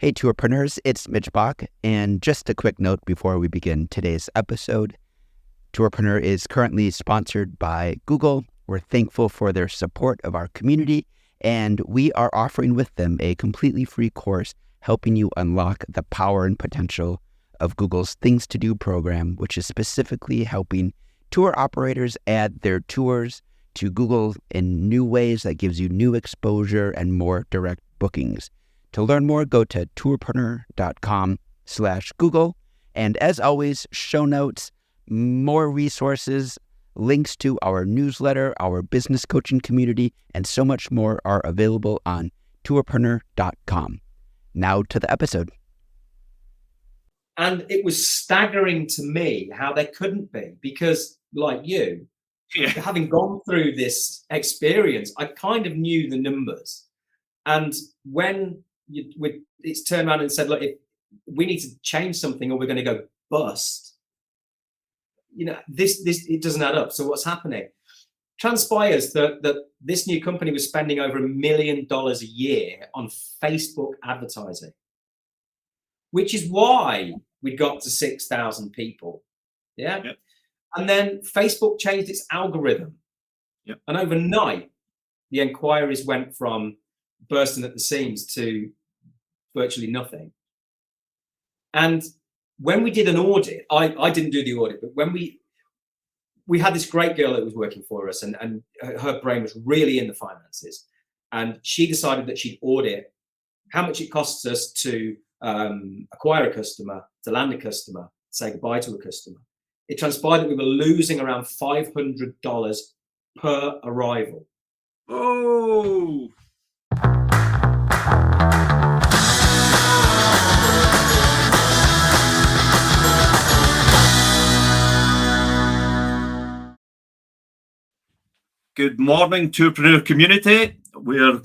Hey, Tourpreneurs, it's Mitch Bach, and just a quick note before we begin today's episode. Tourpreneur is currently sponsored by Google. We're thankful for their support of our community, and we are offering with them a completely free course helping you unlock the power and potential of Google's Things to Do program, which is specifically helping tour operators add their tours to Google in new ways that gives you new exposure and more direct bookings. To learn more, go to tourpreneur.com/Google. And as always, show notes, more resources, links to our newsletter, our business coaching community, and so much more are available on tourpreneur.com. Now to the episode. And it was staggering to me how there couldn't be, because like you, having gone through this experience, I kind of knew the numbers. And when it's turned around and said, look, if we need to change something or we're going to go bust, this it doesn't add up. So what's happening? Transpires that this new company was spending over $1 million a year on Facebook advertising, which is why we got to 6,000 people. Yeah. Yep. And then Facebook changed its algorithm. Yep. And overnight, the inquiries went from bursting at the seams to virtually nothing. And when we did an audit, I didn't do the audit, but when we had this great girl that was working for us, and her brain was really in the finances, and she decided that she'd audit how much it costs us to acquire a customer, to land a customer, say goodbye to a customer. It transpired that we were losing around $500 per arrival. Oh! Good morning, Tourpreneur community. We're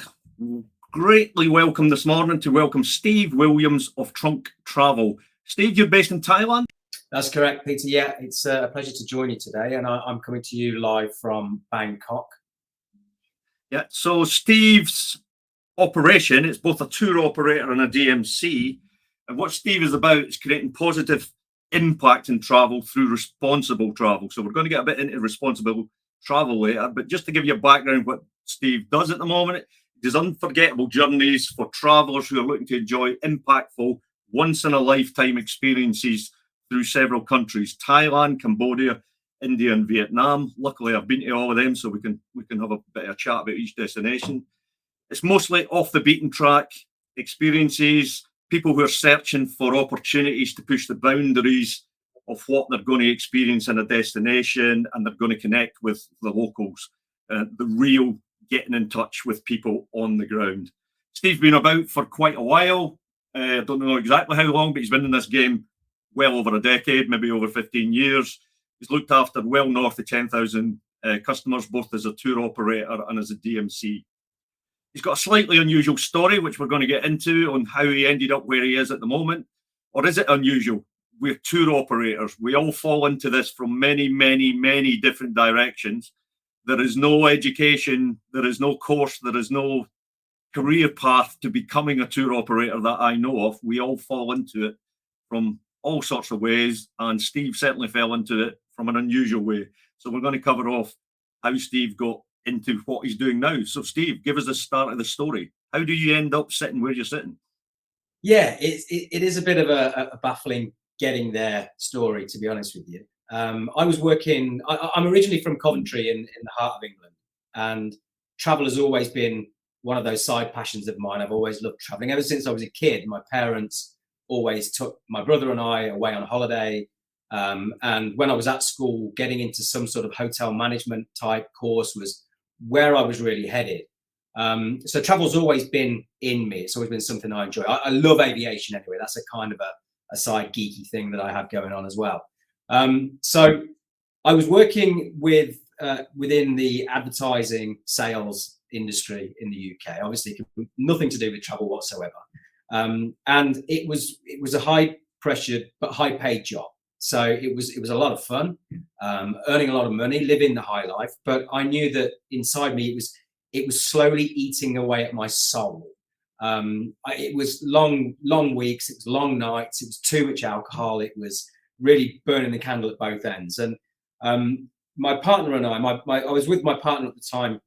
greatly welcome this morning to welcome Steve Williams of Trunk Travel. Steve, you're based in Thailand? That's correct, Peter. Yeah, it's a pleasure to join you today, and I'm coming to you live from Bangkok. Yeah, so Steve's operation, it's both a tour operator and a DMC, and what Steve is about is creating positive impact in travel through responsible travel. So we're going to get a bit into responsible travel later, but just to give you a background what Steve does at the moment, it is unforgettable journeys for travelers who are looking to enjoy impactful, once-in-a-lifetime experiences through several countries: Thailand, Cambodia, India, and Vietnam. Luckily, I've been to all of them, so we can have a bit of a chat about each destination. It's mostly off the beaten track experiences, people who are searching for opportunities to push the boundaries of what they're going to experience in a destination, and they're going to connect with the locals, the real getting in touch with people on the ground. Steve's been about for quite a while. I don't know exactly how long, but he's been in this game well over a decade, maybe over 15 years. He's looked after well north of 10,000 customers, both as a tour operator and as a DMC. He's got a slightly unusual story, which we're going to get into, on how he ended up where he is at the moment. Or is it unusual? We're tour operators. We all fall into this from many, many, many different directions. There is no education, there is no course, there is no career path to becoming a tour operator that I know of. We all fall into it from all sorts of ways, and Steve certainly fell into it from an unusual way. So we're going to cover off how Steve got into what he's doing now. So Steve, give us the start of the story. How do you end up sitting where you're sitting? Yeah, it is a bit of a baffling getting there story, to be honest with you. I was working, I'm originally from Coventry in the heart of England, and travel has always been one of those side passions of mine. I've always loved traveling. Ever since I was a kid, my parents always took my brother and I away on holiday. And when I was at school, getting into some sort of hotel management type course was where I was really headed. So travel's always been in me. It's always been something I enjoy. I love aviation anyway. That's a kind of a side geeky thing that I have going on as well. So I was working within the advertising sales industry in the UK, obviously nothing to do with travel whatsoever. And it was a high pressured but high paid job. So it was a lot of fun, earning a lot of money, living the high life. But I knew that inside me it was slowly eating away at my soul. It was long weeks. It was long nights. It was too much alcohol. It was really burning the candle at both ends. And my partner and I was with my partner at the time.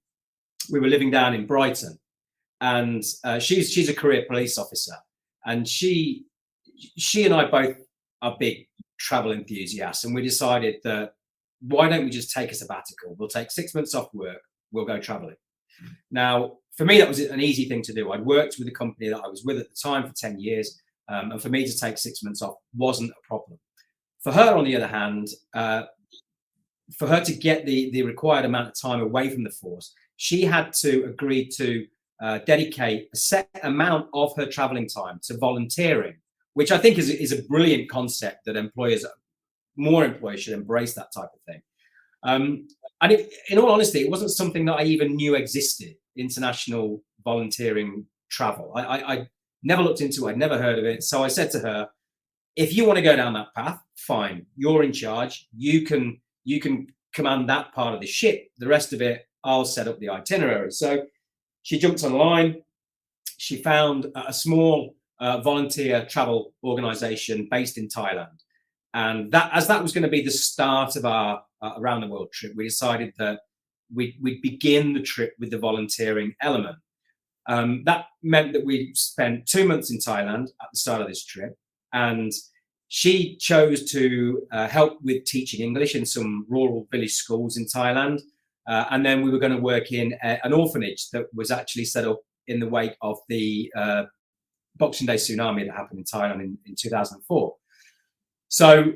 We were living down in Brighton, and she's a career police officer, and she and I both are big travel enthusiasts, and we decided that why don't we just take a sabbatical? We'll take 6 months off work. We'll go traveling. Now, for me, that was an easy thing to do. I'd worked with a company that I was with at the time for 10 years, and for me to take 6 months off wasn't a problem. For her, on the other hand, for her to get the required amount of time away from the force, she had to agree to dedicate a set amount of her traveling time to volunteering, which I think is a brilliant concept that more employers should embrace that type of thing. And in all honesty, it wasn't something that I even knew existed, international volunteering travel. I never looked into it. I'd never heard of it. So I said to her, if you want to go down that path, fine. You're in charge. You can command that part of the ship. The rest of it, I'll set up the itinerary. So she jumped online. She found a small volunteer travel organization based in Thailand. And that was going to be the start of our around the world trip, we decided that we'd begin the trip with the volunteering element. That meant that we spent 2 months in Thailand at the start of this trip. And she chose to help with teaching English in some rural village schools in Thailand. And then we were going to work in an orphanage that was actually set up in the wake of the Boxing Day tsunami that happened in Thailand in 2004. So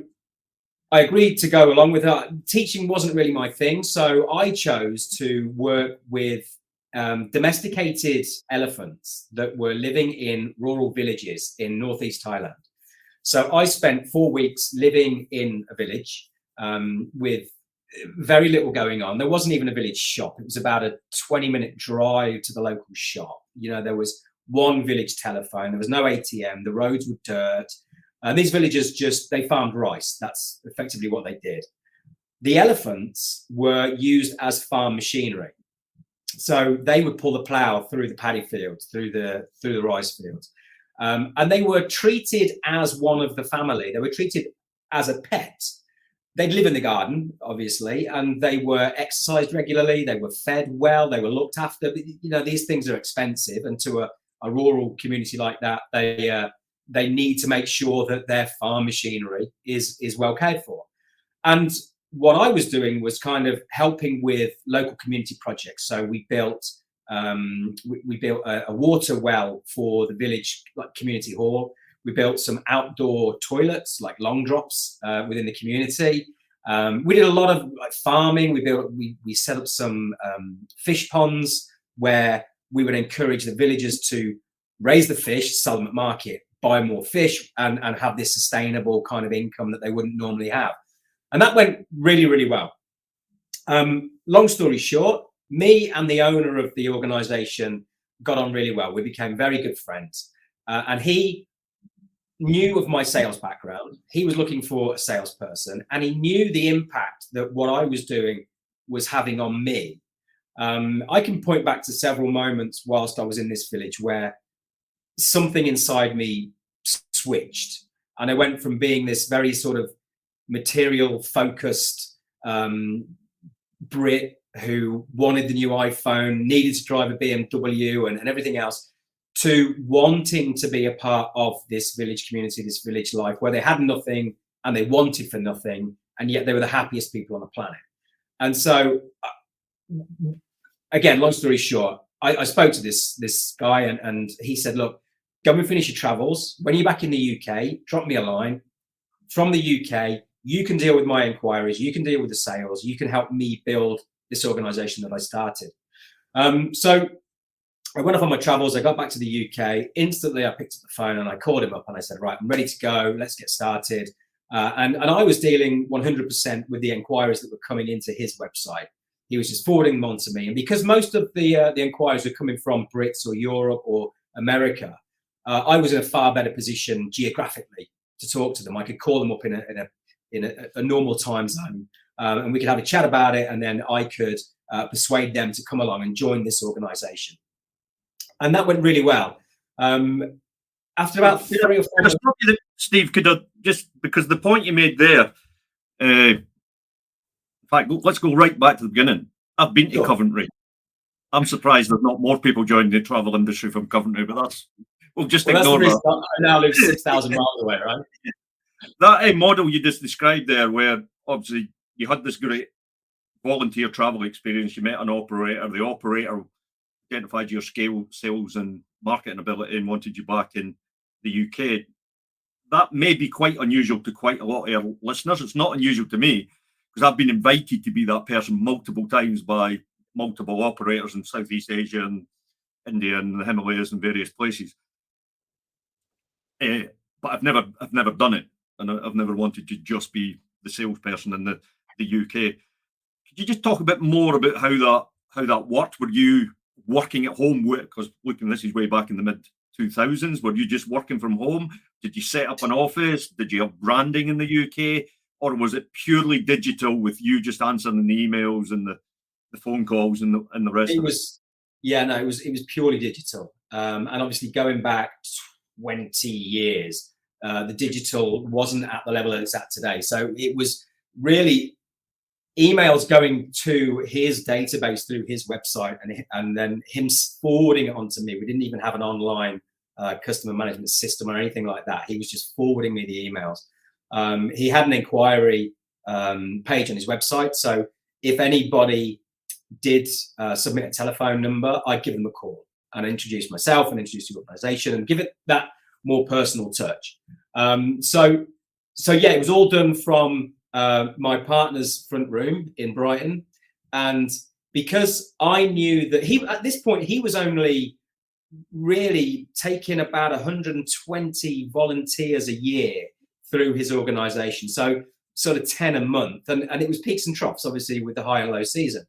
I agreed to go along with her. Teaching wasn't really my thing, so I chose to work with domesticated elephants that were living in rural villages in northeast Thailand. So I spent 4 weeks living in a village with very little going on. There wasn't even a village shop. It was about a 20-minute drive to the local shop. There was one village telephone. There was no ATM. The roads were dirt. And these villagers they farmed rice. That's effectively what they did. The elephants were used as farm machinery. So they would pull the plow through the paddy fields, through the rice fields. And they were treated as one of the family. They were treated as a pet. They'd live in the garden, obviously, and they were exercised regularly. They were fed well. They were looked after. These things are expensive. And to a rural community like that, they need to make sure that their farm machinery is well cared for. And what I was doing was kind of helping with local community projects. So we built a water well for the village community hall. We built some outdoor toilets, like long drops within the community. We did a lot of farming. We set up some fish ponds where we would encourage the villagers to raise the fish, sell them at market, buy more fish, and have this sustainable kind of income that they wouldn't normally have. And that went really, really well. Long story short, me and the owner of the organization got on really well. We became very good friends. And he knew of my sales background. He was looking for a salesperson, and he knew the impact that what I was doing was having on me. I can point back to several moments whilst I was in this village where something inside me switched, and I went from being this very sort of material focused Brit who wanted the new iPhone, needed to drive a BMW and everything else, to wanting to be a part of this village community, this village life where they had nothing and they wanted for nothing, and yet they were the happiest people on the planet. And so again, long story short, I spoke to this guy, and he said, look, go and finish your travels. When you're back in the UK, drop me a line. From the UK, you can deal with my inquiries. You can deal with the sales. You can help me build this organization that I started. So I went off on my travels. I got back to the UK. Instantly, I picked up the phone and I called him up and I said, right, I'm ready to go. Let's get started. And I was dealing 100% with the inquiries that were coming into his website. He was just forwarding them on to me. And because most of the inquiries were coming from Brits or Europe or America, I was in a far better position geographically to talk to them. I could call them up in a normal time zone, and we could have a chat about it, and then I could persuade them to come along and join this organization. And that went really well. After about 3 or 4 months, Steve, could I just, because the point you made there, in fact, let's go right back to the beginning. I've been to Coventry. I'm surprised there's not more people joining the travel industry from Coventry, but we'll just ignore that. I now live 6,000 miles away, right? That model you just described there, where obviously you had this great volunteer travel experience, you met an operator, the operator identified your scale, sales and marketing ability and wanted you back in the UK. That may be quite unusual to quite a lot of our listeners. It's not unusual to me because I've been invited to be that person multiple times by multiple operators in Southeast Asia and India and the Himalayas and various places. But I've never done it, and I've never wanted to just be the salesperson in the UK. Could you just talk a bit more about how that worked? Were you working at home? Because looking, this is way back in the mid 2000s. Were you just working from home? Did you set up an office? Did you have branding in the UK, or was it purely digital with you just answering the emails and the phone calls and the rest? It was purely digital, and obviously going back 20 years, the digital wasn't at the level that it's at today. So it was really emails going to his database through his website, and then him forwarding it on to me. We didn't even have an online customer management system or anything like that. He was just forwarding me the emails. He had an inquiry page on his website, so if anybody did submit a telephone number, I'd give them a call and introduce myself and introduce the organization and give it that more personal touch. So yeah, it was all done from my partner's front room in Brighton. And because I knew that at this point, he was only really taking about 120 volunteers a year through his organization. So sort of 10 a month. And it was peaks and troughs, obviously, with the high and low season.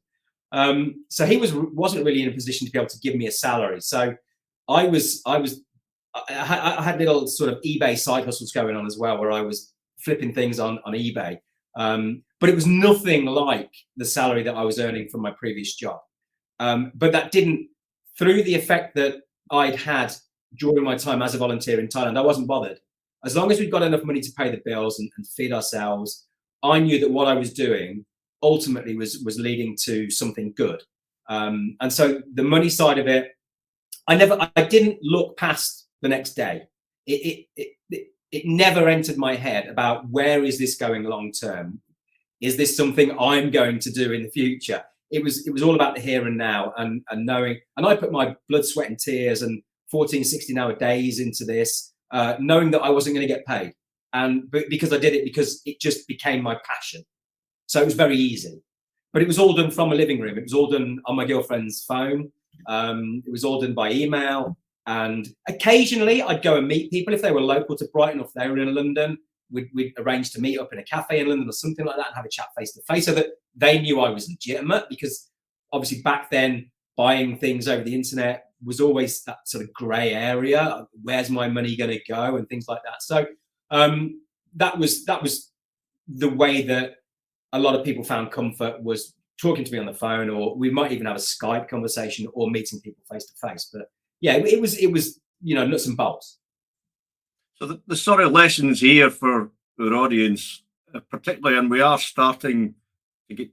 So he wasn't really in a position to be able to give me a salary. So I had little sort of eBay side hustles going on as well, where I was flipping things on eBay. But it was nothing like the salary that I was earning from my previous job. But that didn't, through the effect that I'd had during my time as a volunteer in Thailand, I wasn't bothered. As long as we'd got enough money to pay the bills and feed ourselves, I knew that what I was doing ultimately was leading to something good. And so the money side of it, I didn't look past the next day. It never entered my head about where is this going long term? Is this something I'm going to do in the future? It was all about the here and now and knowing, and I put my blood, sweat and tears and 14, 16-hour days into this, knowing that I wasn't going to get paid. But because I did it, because it just became my passion. So it was very easy. But it was all done from a living room. It was all done on my girlfriend's phone. It was all done by email. And occasionally I'd go and meet people if they were local to Brighton or if they were in London. We'd arrange to meet up in a cafe in London or something like that and have a chat face to face so that they knew I was legitimate, because obviously back then buying things over the internet was always that sort of grey area. Where's my money going to go and things like that. So that was the way that a lot of people found comfort, was talking to me on the phone, or we might even have a Skype conversation or meeting people face to face. But yeah, it was nuts and bolts. So the sort of lessons here for our audience, particularly, and we are starting to get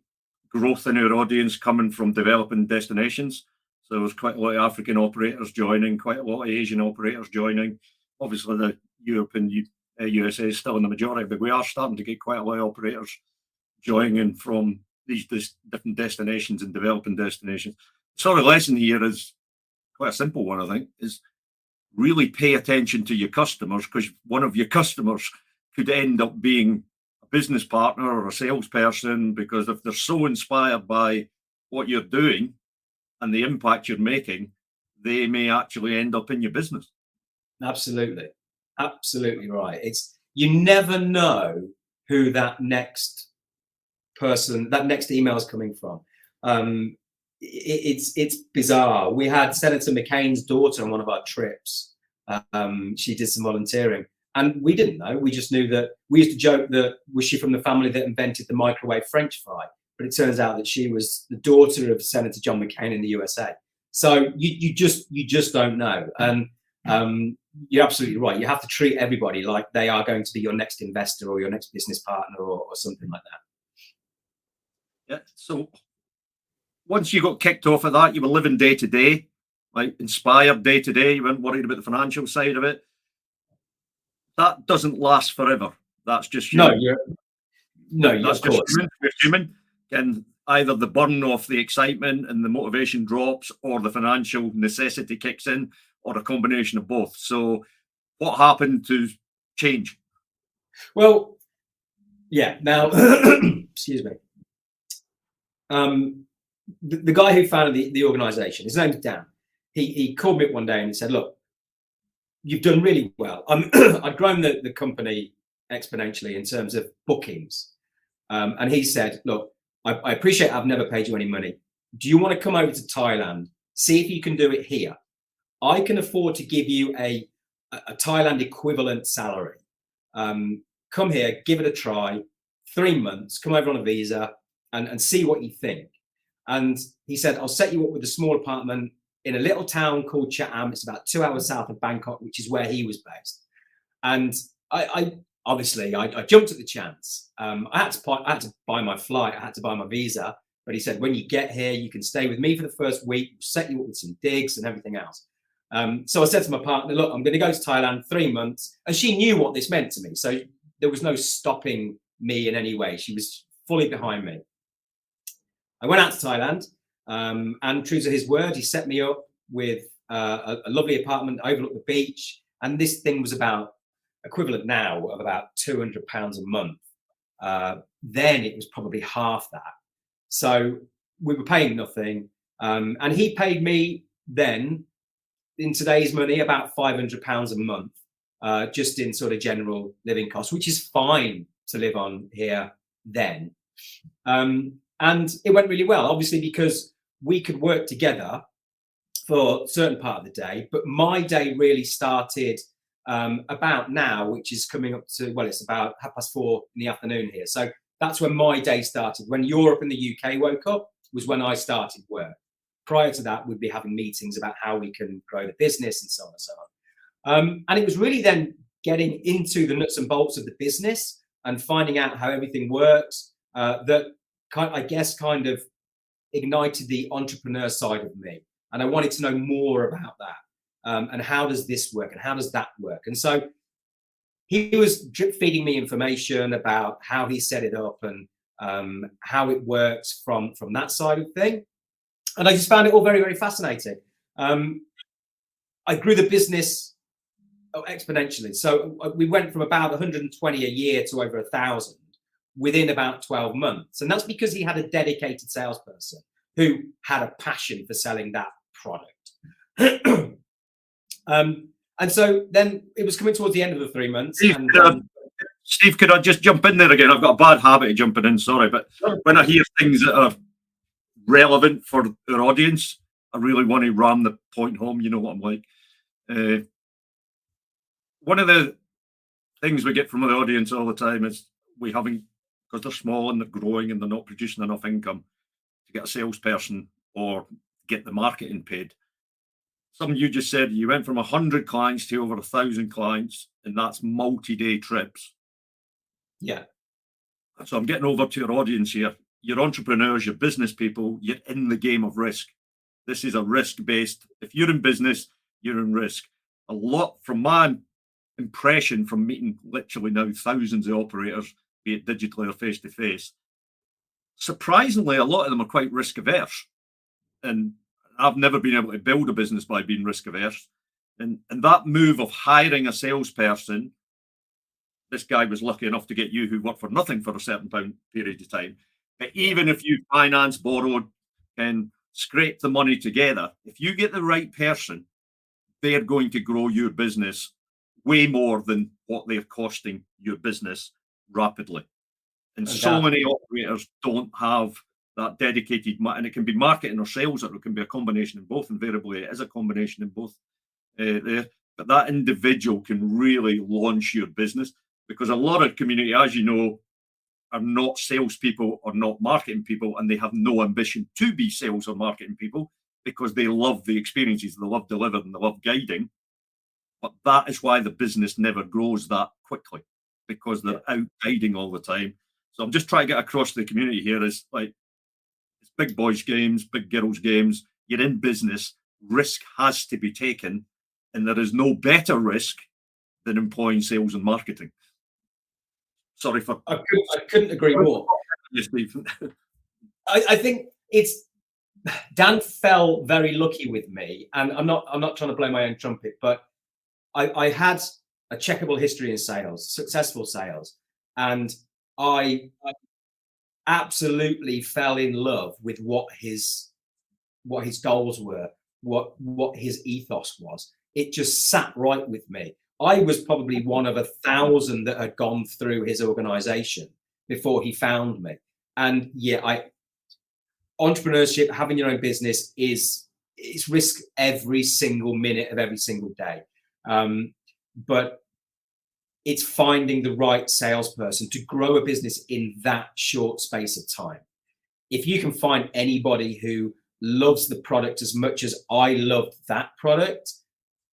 growth in our audience coming from developing destinations. So there's quite a lot of African operators joining, quite a lot of Asian operators joining. Obviously, the Europe and USA is still in the majority, but we are starting to get quite a lot of operators joining from these different destinations and developing destinations. The sort of lesson here is quite a simple one, I think, is really pay attention to your customers, because one of your customers could end up being a business partner or a salesperson, because if they're so inspired by what you're doing and the impact you're making, they may actually end up in your business. Absolutely right. You never know who that next person, that next email is coming from. It's bizarre. We had Senator McCain's daughter on one of our trips. She did some volunteering, and we didn't know. We just knew that we used to joke that was she from the family that invented the microwave French fry, but it turns out that she was the daughter of Senator John McCain in the USA. So you just don't know. And You're absolutely right. You have to treat everybody like they are going to be your next investor or your next business partner or something like that. Yeah. So once you got kicked off of that, you were living day to day, like inspired day to day. You weren't worried about the financial side of it. That doesn't last forever. That's just No, that's of just course. human. And either the burn of the excitement and the motivation drops, or the financial necessity kicks in, or a combination of both. So, what happened to change? Well, yeah. Now, excuse me. The guy who founded the organization, his name's Dan. He called me up one day and he said, "Look, you've done really well. I'd grown the company exponentially in terms of bookings." And he said, "Look, I appreciate I've never paid you any money. Do you want to come over to Thailand, see if you can do it here? I can afford to give you a Thailand equivalent salary. Come here, give it a try, 3 months, come over on a visa and see what you think." And he said, "I'll set you up with a small apartment in a little town called Chatham. It's about 2 hours south of Bangkok, which is where he was based." And I obviously jumped at the chance. I had to buy my flight, I had to buy my visa. But he said, "When you get here, you can stay with me for the first week, set you up with some digs and everything else." So I said to my partner, "Look, I'm going to go to Thailand 3 months." And she knew what this meant to me. So there was no stopping me in any way. She was fully behind me. I went out to Thailand, and true to his word, he set me up with a lovely apartment overlooked the beach. And this thing was about equivalent now of about £200 a month. Then it was probably half that. So we were paying nothing. And he paid me then, in today's money, about £500 a month, just in sort of general living costs, which is fine to live on here then. And it went really well, obviously, because we could work together for a certain part of the day. But my day really started about now, which is coming up to, well, it's about 4:30 in the afternoon here. So that's when my day started. When Europe and the UK woke up was when I started work. Prior to that, we'd be having meetings about how we can grow the business and so on and so on. And it was really then getting into the nuts and bolts of the business and finding out how everything works that kind of ignited the entrepreneur side of me. And I wanted to know more about that. And how does this work and how does that work? And so he was drip feeding me information about how he set it up and how it works from that side of thing. And I just found it all very, very fascinating. I grew the business exponentially. So we went from about 120 a year to over 1,000 within about 12 months. And that's because he had a dedicated salesperson who had a passion for selling that product. And so then it was coming towards the end of the 3 months. Steve, could I just jump in there again? I've got a bad habit of jumping in, sorry. But when I hear things that are relevant for our audience, I really want to ram the point home. You know what I'm like. One of the things we get from the audience all the time is we haven't, because they're small and they're growing and they're not producing enough income to get a salesperson or get the marketing paid. Something you just said, you went from 100 clients to over 1,000 clients, and that's multi-day trips. Yeah. So I'm getting over to your audience here. You're entrepreneurs, you're business people, you're in the game of risk. This is a risk-based. If you're in business, you're in risk. A lot, from my impression from meeting literally now thousands of operators, be it digitally or face-to-face, surprisingly, a lot of them are quite risk-averse. And I've never been able to build a business by being risk-averse. And that move of hiring a salesperson, this guy was lucky enough to get you who worked for nothing for a certain period of time. But even if you finance, borrowed, and scrape the money together, if you get the right person, they're going to grow your business way more than what they're costing your business rapidly. And so many operators don't have that dedicated, and it can be marketing or sales, or it can be a combination of both. Invariably, it is a combination of both there. But that individual can really launch your business, because a lot of community, as you know, are not salespeople or not marketing people, and they have no ambition to be sales or marketing people because they love the experiences, they love delivering, they love guiding. But that is why the business never grows that quickly, because they're out guiding all the time. So I'm just trying to get across to the community here is like, it's big boys games, big girls games. You're in business, risk has to be taken, and there is no better risk than employing sales and marketing. Sorry for I couldn't agree more. you, Steve. I think Dan fell very lucky with me, and I'm not trying to blow my own trumpet, but I had a checkable history in sales, successful sales, and I absolutely fell in love with what his goals were, what his ethos was. It just sat right with me. I was probably one of 1,000 that had gone through his organization before he found me. And yeah, entrepreneurship, having your own business it's risk every single minute of every single day. But it's finding the right salesperson to grow a business in that short space of time. If you can find anybody who loves the product as much as I loved that product,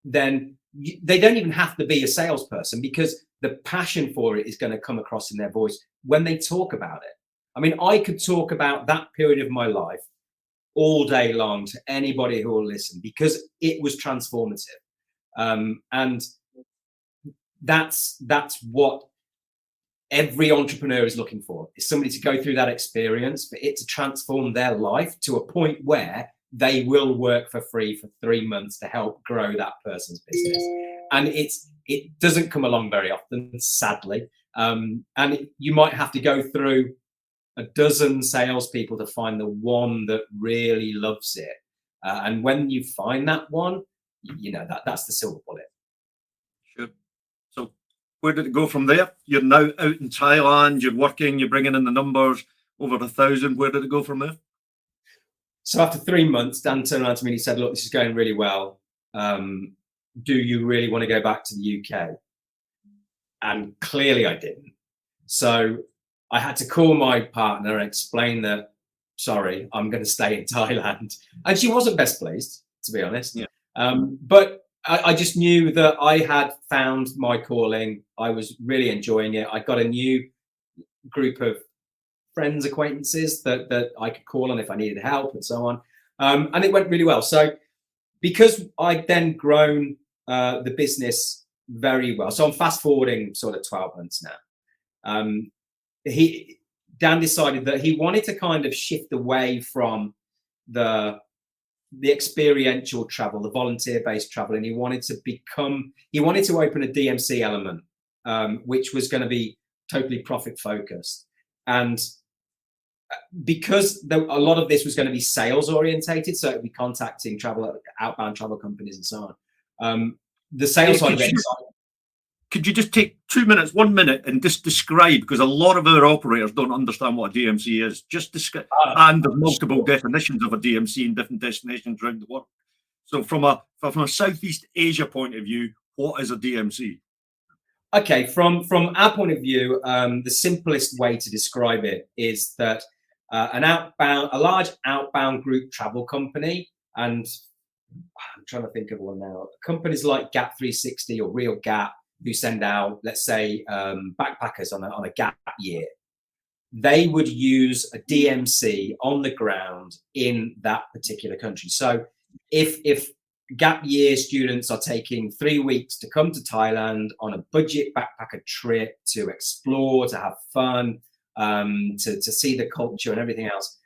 then they don't even have to be a salesperson, because the passion for it is going to come across in their voice when they talk about it. I mean, I could talk about that period of my life all day long to anybody who will listen, because it was transformative. And that's what every entrepreneur is looking for, is somebody to go through that experience, for it to transform their life to a point where they will work for free for 3 months to help grow that person's business. And it doesn't come along very often, sadly. And you might have to go through a dozen salespeople to find the one that really loves it. And when you find that one, that's the silver bullet. Sure. So where did it go from there? You're now out in Thailand, you're working, you're bringing in the numbers, over 1,000. Where did it go from there? So after 3 months, Dan turned around to me and he said, look, this is going really well. Do you really want to go back to the UK? And clearly I didn't. So I had to call my partner and explain that, sorry, I'm going to stay in Thailand. And she wasn't best pleased, to be honest. Yeah. But I just knew that I had found my calling. I was really enjoying it. I got a new group of friends, acquaintances that I could call on if I needed help and so on. And it went really well. So because I'd then grown the business very well, so I'm fast forwarding sort of 12 months now. Dan decided that he wanted to kind of shift away from the experiential travel, the volunteer-based travel, and he wanted to open a DMC element, which was going to be totally profit-focused. And because a lot of this was going to be sales orientated, so it would be contacting outbound travel companies and so on. The sales side of it. Could you just take 2 minutes, 1 minute, and just describe, because a lot of our operators don't understand what a DMC is. Just describe, and there's multiple definitions of a DMC in different destinations around the world. So from a Southeast Asia point of view, what is a DMC? Okay, from our point of view, the simplest way to describe it is that a large outbound group travel company, and I'm trying to think of one now, companies like Gap 360 or Real Gap, who send out, let's say, backpackers on a gap year, they would use a DMC on the ground in that particular country. So if gap year students are taking 3 weeks to come to Thailand on a budget backpacker trip to explore, to have fun, to see the culture and everything else,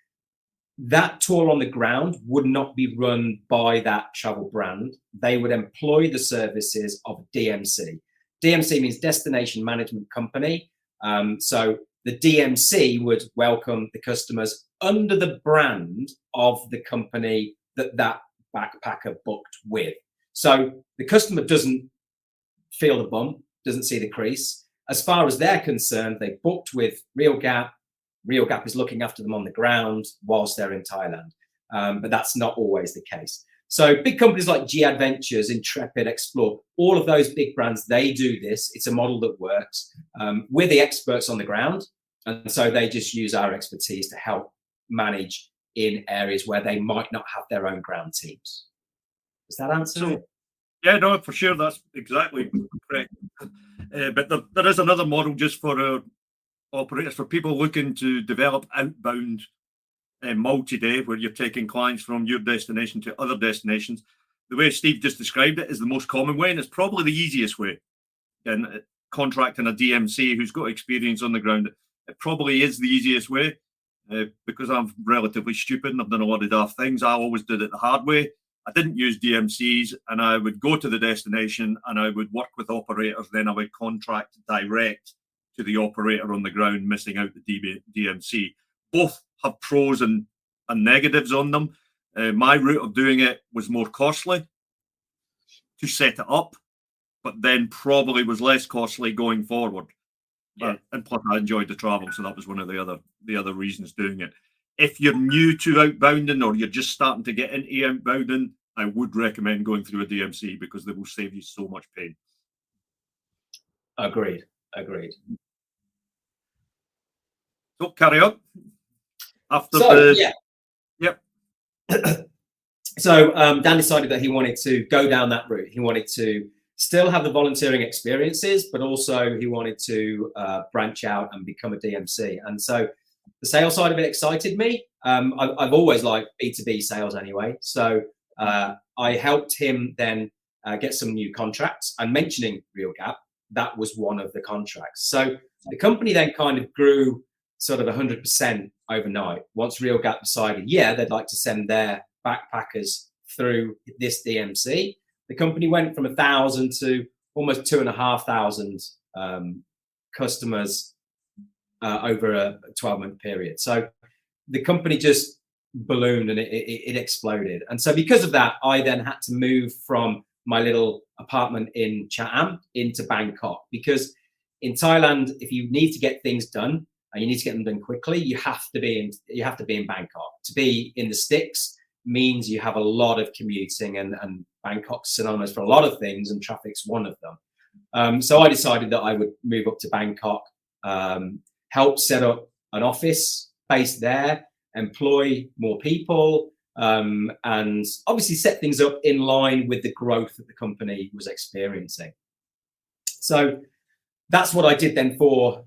that tour on the ground would not be run by that travel brand. They would employ the services of a DMC. DMC means Destination Management Company. So the DMC would welcome the customers under the brand of the company that backpacker booked with. So the customer doesn't feel the bump, doesn't see the crease. As far as they're concerned, they booked with Real Gap. Real Gap is looking after them on the ground whilst they're in Thailand. But that's not always the case. So big companies like G Adventures, Intrepid, Explore, all of those big brands, they do this. It's a model that works. We're the experts on the ground. And so they just use our expertise to help manage in areas where they might not have their own ground teams. Does that answer it? Yeah, no, for sure, that's exactly correct. But there is another model just for operators, for people looking to develop outbound multi-day, where you're taking clients from your destination to other destinations. The way Steve just described it is the most common way, and it's probably the easiest way. And contracting a DMC who's got experience on the ground, it probably is the easiest way. Because I'm relatively stupid and I've done a lot of daft things, I always did it the hard way. I didn't use DMCs, and I would go to the destination and I would work with operators. Then I would contract direct to the operator on the ground, missing out the DMC. Both have pros and negatives on them. My route of doing it was more costly to set it up, but then probably was less costly going forward. Yeah. And plus, I enjoyed the travel, so that was one of the other reasons doing it. If you're new to outbounding or you're just starting to get into outbounding, I would recommend going through a DMC because they will save you so much pain. Agreed. So carry on. Yep. So Dan decided that he wanted to go down that route. He wanted to still have the volunteering experiences, but also he wanted to branch out and become a DMC. And so the sales side of it excited me. I've always liked B2B sales anyway. So I helped him then get some new contracts. And mentioning RealGap, that was one of the contracts. So the company then kind of grew sort of 100% overnight. Once RealGap decided, they'd like to send their backpackers through this DMC, the company went from 1,000 to almost 2,500 customers over a 12-month period. So the company just ballooned and it exploded. And so because of that, I then had to move from my little apartment in Chatham into Bangkok, because in Thailand, if you need to get things done and you need to get them done quickly, you have to be in Bangkok. To be in the sticks means you have a lot of commuting, and Bangkok's synonymous for a lot of things, and traffic's one of them. So I decided that I would move up to Bangkok, help set up an office based there, employ more people, and obviously set things up in line with the growth that the company was experiencing. So that's what I did then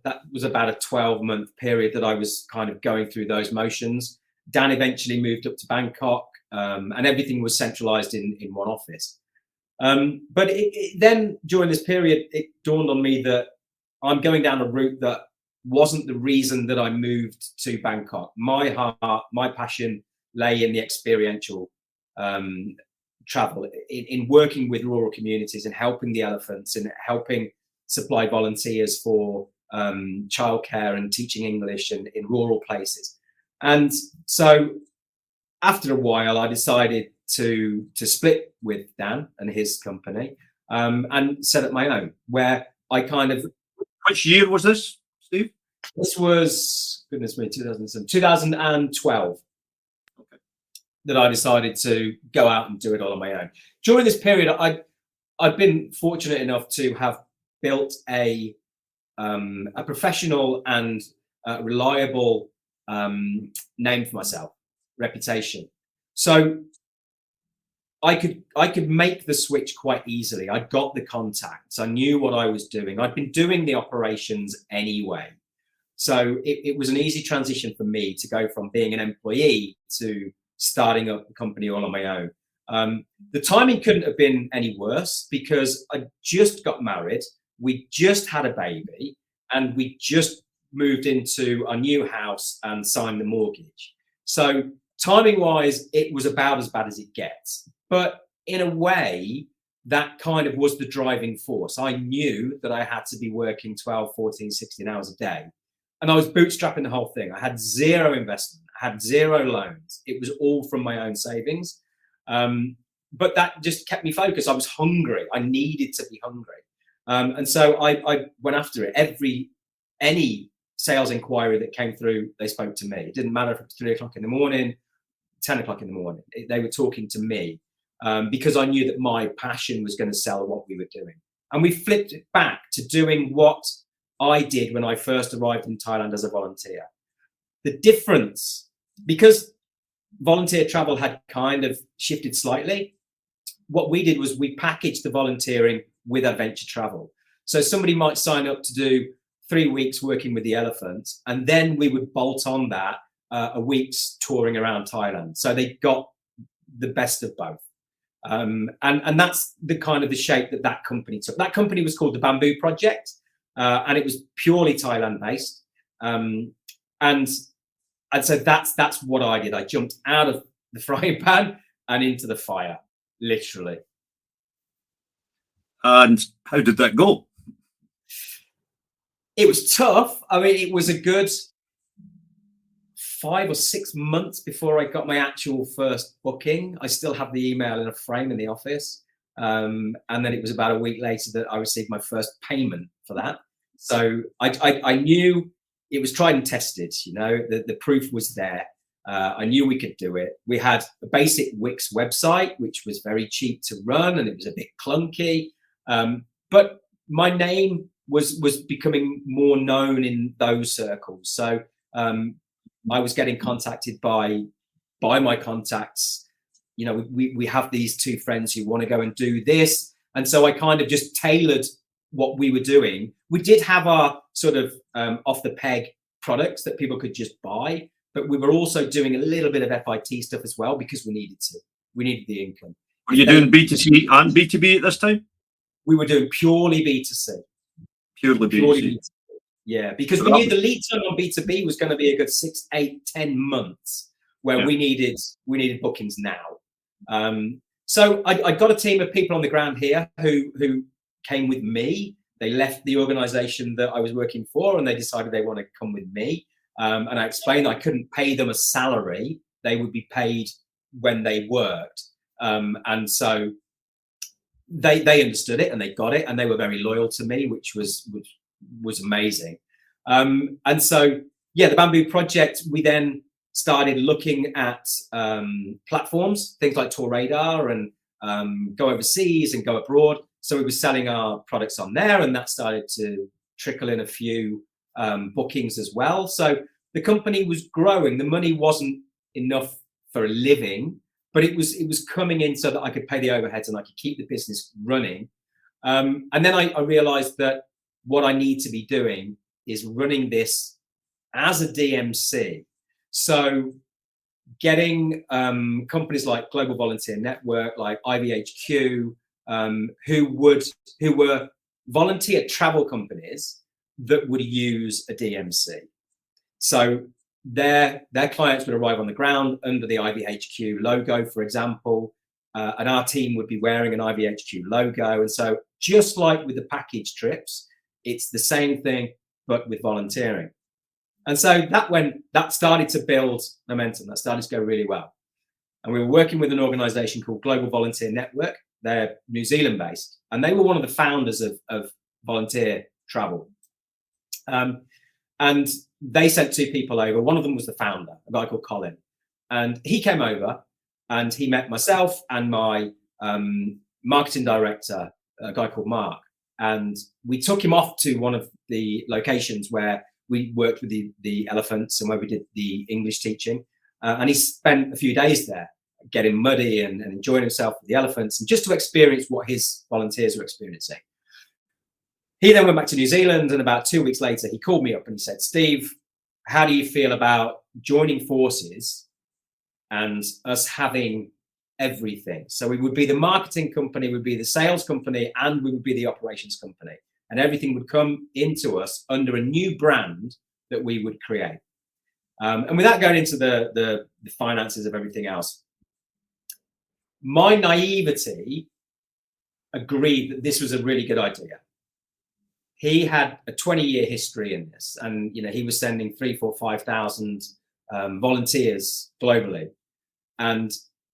that was about a 12-month period that I was kind of going through those motions. Dan eventually moved up to Bangkok, and everything was centralized in one office. But then during this period, it dawned on me that I'm going down a route that wasn't the reason that I moved to Bangkok. My heart, my passion lay in the experiential travel, in working with rural communities and helping the elephants and helping supply volunteers for childcare and teaching English in rural places. And so after a while, I decided to split with Dan and his company and set up my own, where I kind of... Which year was this, Steve? This was, goodness me, 2012. Okay. That I decided to go out and do it all on my own. During this period, I've been fortunate enough to have built a professional and reliable name for myself, reputation. So I could make the switch quite easily. I got the contacts. I knew what I was doing. I'd been doing the operations anyway. So it was an easy transition for me to go from being an employee to starting up the company all on my own. The timing couldn't have been any worse, because I just got married. We just had a baby, and we just moved into a new house and signed the mortgage. So timing wise, it was about as bad as it gets. But in a way, that kind of was the driving force. I knew that I had to be working 12, 14, 16 hours a day. And I was bootstrapping the whole thing. I had zero investment. I had zero loans. It was all from my own savings. But that just kept me focused. I was hungry. I needed to be hungry. And so I went after it. Any sales inquiry that came through, they spoke to me. It didn't matter if it was 3 o'clock in the morning, 10 o'clock in the morning. They were talking to me because I knew that my passion was going to sell what we were doing. And we flipped it back to doing what I did when I first arrived in Thailand as a volunteer. The difference, because volunteer travel had kind of shifted slightly, what we did was we packaged the volunteering with adventure travel. So somebody might sign up to do 3 weeks working with the elephant, and then we would bolt on that a week's touring around Thailand. So they got the best of both. And that's the kind of the shape that company took. That company was called the Bamboo Project, and it was purely Thailand based. And so that's what I did. I jumped out of the frying pan and into the fire, literally. And how did that go? It was tough. I mean, it was a good 5 or 6 months before I got my actual first booking. I still have the email in a frame in the office. And then it was about a week later that I received my first payment for that. So I knew it was tried and tested, you know, the proof was there. I knew we could do it. We had a basic Wix website, which was very cheap to run, and it was a bit clunky. But my name was becoming more known in those circles. So I was getting contacted by my contacts. You know, we have these 2 friends who want to go and do this. And so I kind of just tailored what we were doing. We did have our sort of off the peg products that people could just buy, but we were also doing a little bit of FIT stuff as well because we needed to. We needed the income. Were you doing B2C and B2B at this time? We were doing purely B2C. Purely B2C. Yeah, because we knew the lead time on B2B was going to be a good 6, 8, 10 months where we needed bookings now. So I got a team of people on the ground here who came with me. They left the organization that I was working for and they decided they want to come with me. And I explained I couldn't pay them a salary. They would be paid when they worked. And so they understood it and they got it and they were very loyal to me, which was amazing. And so, yeah, the Bamboo Project, we then started looking at platforms, things like Tour Radar and Go Overseas and Go Abroad. So we were selling our products on there, and that started to trickle in a few bookings as well. So the company was growing. The money wasn't enough for a living, but it was coming in so that I could pay the overheads and I could keep the business running. And then I realized that what I need to be doing is running this as a DMC. So getting companies like Global Volunteer Network, like IVHQ, who were volunteer travel companies that would use a DMC. So their clients would arrive on the ground under the IVHQ logo, for example, and our team would be wearing an IVHQ logo. And so just like with the package trips, it's the same thing, but with volunteering. And so that started to build momentum. That started to go really well. And we were working with an organization called Global Volunteer Network. They're New Zealand based, and they were one of the founders of volunteer travel. And they sent 2 people over. One of them was the founder, a guy called Colin. And he came over and he met myself and my marketing director, a guy called Mark. And we took him off to one of the locations where we worked with the elephants and where we did the English teaching. And he spent a few days there getting muddy and enjoying himself with the elephants and just to experience what his volunteers were experiencing. He then went back to New Zealand, and about 2 weeks later, he called me up and he said, "Steve, how do you feel about joining forces and us having everything?" So we would be the marketing company, we'd be the sales company, and we would be the operations company. And everything would come into us under a new brand that we would create. And without going into the finances of everything else, my naivety agreed that this was a really good idea. He had a 20-year history in this, and he was sending 3,000, 4,000, 5,000 volunteers globally. And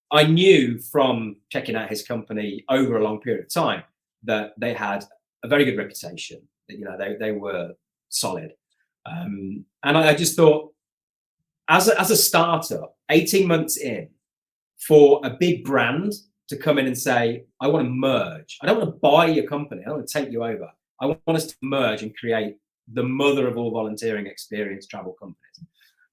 I knew from checking out his company over a long period of time that they had a very good reputation. That they were solid. And I just thought, as a startup, 18 months in, for a big brand to come in and say, "I want to merge. I don't want to buy your company. I don't want to take you over. I want us to merge and create the mother of all volunteering experience travel companies."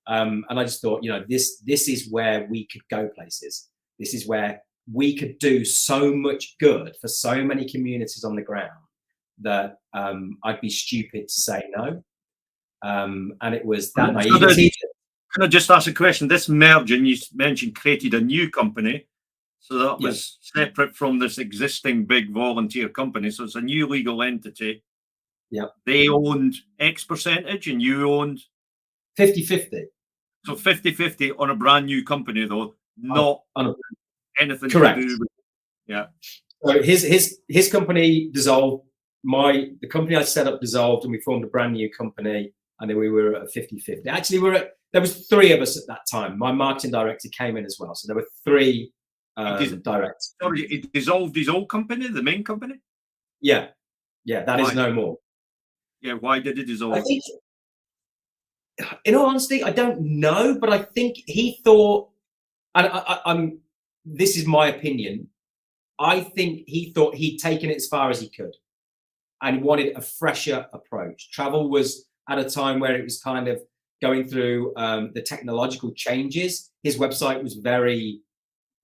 And I just thought, this is where we could go places. This is where we could do so much good for so many communities on the ground that I'd be stupid to say no. And it was that naivety. Can I just ask a question? This merging, you mentioned, created a new company. So that was separate from this existing big volunteer company. So it's a new legal entity. Yeah. They owned X percentage and you owned 50-50. So 50-50 on a brand new company, though, not anything correct. To do with. Yeah. So his company dissolved. The company I set up dissolved, and we formed a brand new company. And then we were at 50-50. Actually, there was 3 of us at that time. My marketing director came in as well. So there were 3 directors. Sorry, it dissolved his old company, the main company? Yeah. That is no more. Yeah, why did it dissolve? I think, in all honesty, I don't know, but I think he thought, and this is my opinion, I think he thought he'd taken it as far as he could and wanted a fresher approach. Travel was at a time where it was kind of going through the technological changes. His website was very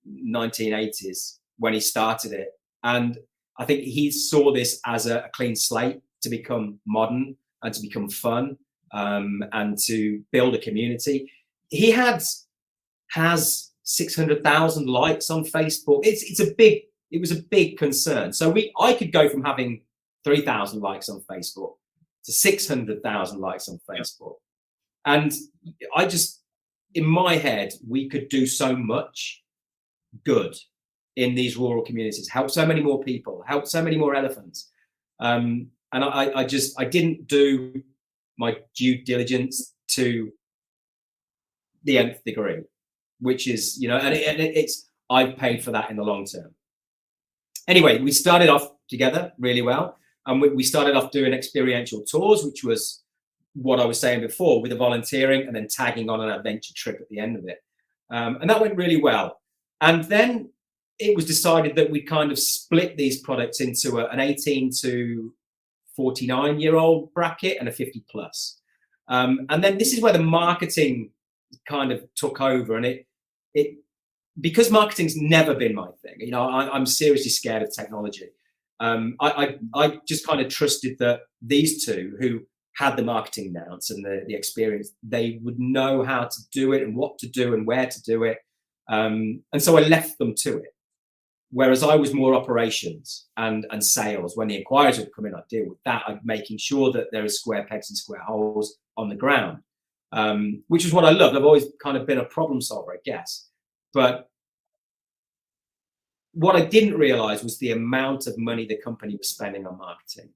1980s when he started it. And I think he saw this as a clean slate to become modern and to become fun and to build a community. He has 600,000 likes on Facebook. It was a big concern. So I could go from having 3,000 likes on Facebook to 600,000 likes on Facebook. And I just, in my head, we could do so much good in these rural communities, help so many more people, help so many more elephants. And I didn't do my due diligence to the nth degree, which is, I've paid for that in the long term. Anyway, we started off together really well. And we started off doing experiential tours, which was what I was saying before, with the volunteering and then tagging on an adventure trip at the end of it. And that went really well. And then it was decided that we kind of split these products into an 18 to 49-year-old bracket and a 50 plus. And then this is where the marketing kind of took over. And it because marketing's never been my thing. I'm seriously scared of technology. I just kind of trusted that these two who had the marketing nous and the experience, they would know how to do it and what to do and where to do it. And so I left them to it. Whereas I was more operations and sales. When the inquiries would come in, I'd deal with that. I'm making sure that there is square pegs and square holes on the ground, which is what I loved. I've always kind of been a problem solver, I guess. But what I didn't realize was the amount of money the company was spending on marketing.